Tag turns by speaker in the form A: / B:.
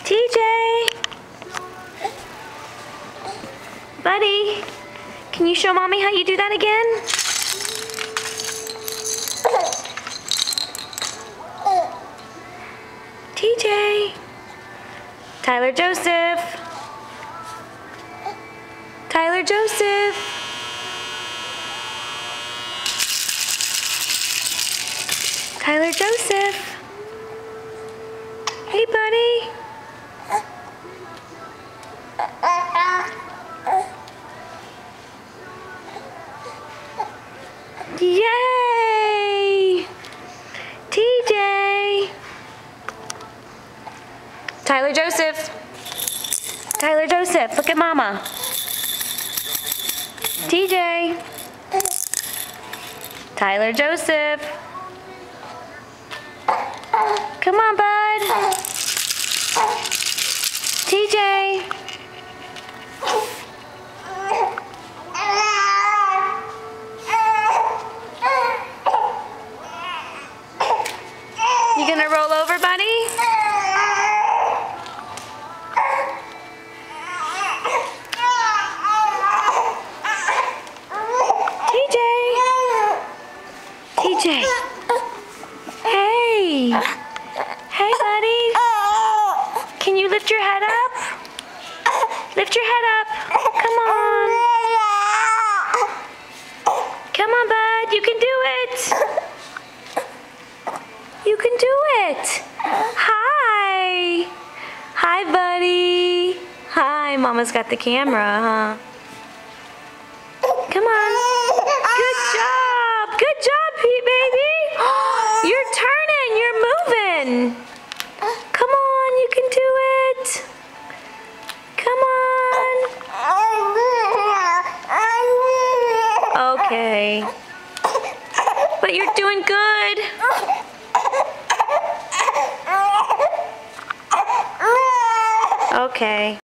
A: TJ! Buddy, can you show Mommy how you do that again? TJ! Tyler Joseph! Tyler Joseph! Tyler Joseph! Hey, buddy! Yay! TJ! Tyler Joseph! Tyler Joseph, look at Mama. TJ! Tyler Joseph! Come on, bud! TJ! You gonna roll over, buddy? TJ! TJ! Hey! Hey, buddy! Can you lift your head up? Lift your head up! Come on! Come on, bud! You can do it! You can do it! Hi! Hi, buddy! Hi, Mama's got the camera, huh? Come on! Good job! Good job, Pete, baby! You're turning! You're moving! Come on, you can do it! Come on! Okay. But you're doing good! Okay.